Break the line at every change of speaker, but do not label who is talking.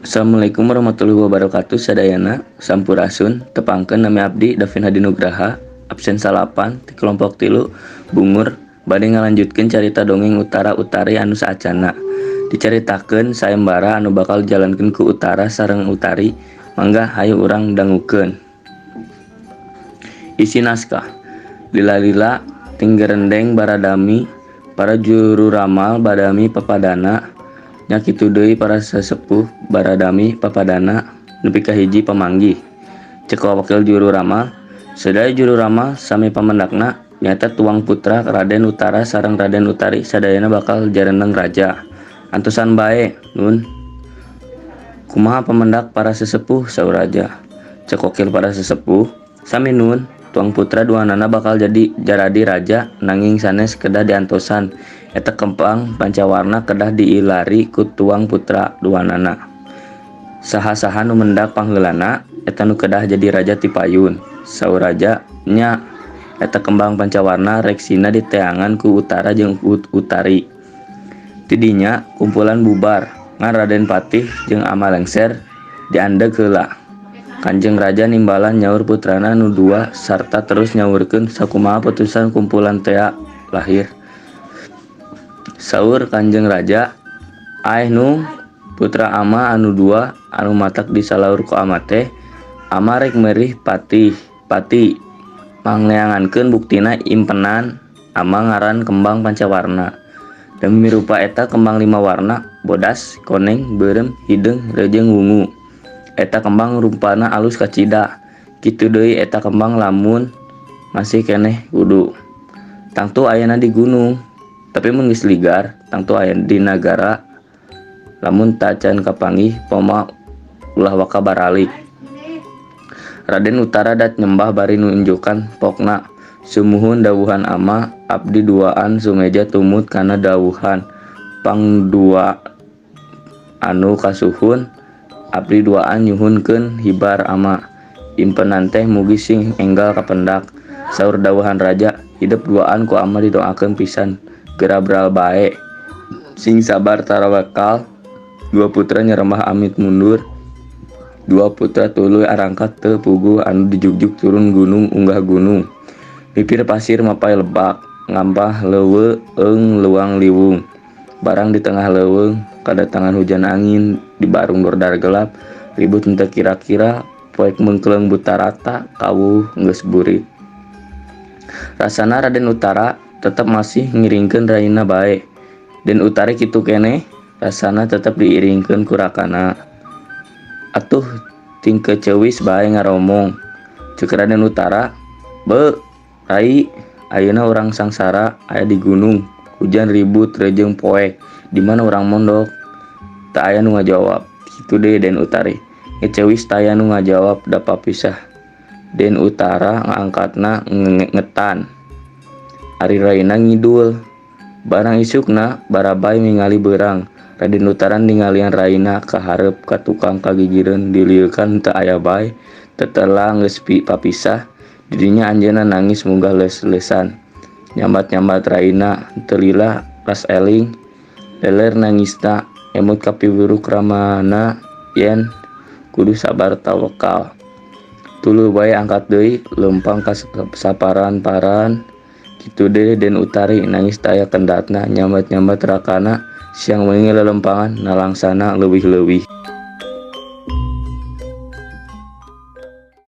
Assalamualaikum warahmatullahi wabarakatuh. Sadayana sampurasun tepangkeun nami abdi Davin Hadi Nugraha, absen salapan ti kelompok 3 Bungur bade ngalanjutkeun carita dongeng Utara-Utari anu saacana. Dicaritakeun sayembara anu bakal jalankeun ku Utara sareng Utari. Mangga hayu urang dangukeun. Isi naskah. Lila-lila tinggerendeng baradami para juru ramal badami papadana. Nya kitu deui para sesepuh baradami papadana nepi ka hiji pamanggih. Cek wakil juru ramal, sadaya juru ramal sami pamendakna nyata tuang putra Raden Utara sareng Raden Utari sadayana bakal jareneng raja. Antosan bae, Nun. Kumaha pamendak para sesepuh saur raja. Cek wakil para sesepuh, sami Nun. Tuang putra duanana bakal jadi jaradi raja nanging sanes kedah diantosan eta kempang pancawarna kedah diilari ku tuang putra duanana. Saha-saha nu mendak pangheulana eta nu kedah jadi raja ti payun. Saur raja nya eta kembang pancawarna reksina diteangan ku Utara jeung Utari. Tidinya kumpulan bubar ngan Raden Patih jeung Ama Lengser diandeg heula. Kanjeng Raja nimbalan nyaur putrana nu dua sarta terus nyaurkeun sakumaha putusan kumpulan tea lahir. Saur Kanjeng Raja, "Aeh nu putra Ama anu dua anu matak disalaur ku Ama teh, Ama rek meurih Pati mangneangankeun buktina impenan Ama ngaran kembang pancawarna. Demi rupa eta kembang 5 warna, bodas, koneng, beureum, hideung, rejeung, wungu. Eta kembang rumpana alus kacida. Kitu deui eta kembang lamun masih keneh kudu. Tangtu ayana di gunung, tapi mun geus ligar tangtu aya di nagara. Lamun tacan kapanggih poma ulah waka baralik." Raden Utara dat nyembah bari nunjukan pokna. Sumuhun dawuhan Ama, abdi duaan sumeja tumut kana dawuhan pangdua anu kasuhun. Abdi duaan nyuhunkeun hibar Ama. Impenan teh mugi sing enggal kapendak. Saur dawuhan raja, hidup duaan ku Ama didoakeun pisan. Gerabral bae. Sing sabar tarawakal. 2 putra nyerembah amit mundur. 2 putra tuluy arangkat teu puguh anu dijugjug turun gunung unggah gunung. Pipir pasir mapai lebak. Ngampah leuweung luang liwung. Barang di tengah leuweung kadatangan hujan angin di barung dordar gelap. Ribut henteu kira-kira poek mengkeleng buta rata kawuh geus burit. Rasana Raden Utara tetep masih ngiringkeun raina bae. Den Utari kitu keneh rasana tetep diiringkeun ku rakana. Atuh tingkeu ceuwis bae ngaromong. Ceuk Raden Utara, "Beu, Rai, ayeuna urang sangsara aya di gunung. Hujan ribut rejeung poek. Di mana urang mondok?" Tak aya nu ngajawab. Kitu deui Den Utari. Ngecewis taya nu ngajawab da papisah. Den Utara ngangkatna ngetan. Ari raina ngidul. Barang isukna Barabai ningali beurang. Raden Utara ningalian raina ka hareup ka tukang kagigireun dilieukan teu aya bae. Tetelah geus papisah. Didinya anjeunna nangis munggah leus-leusan. Nyambat-nyambat raina teu lila ras eling. Leler nangisna emut kapiwiruk ramana yen kudu sabar tawakal. Tuluy bae angkat deui leumpang ka saparan-paran. Kitu deui Den Utari nangis taya kendatna nyambat-nyambat rakana siang wengi lelempangan nalangsana leuwih-leuwih.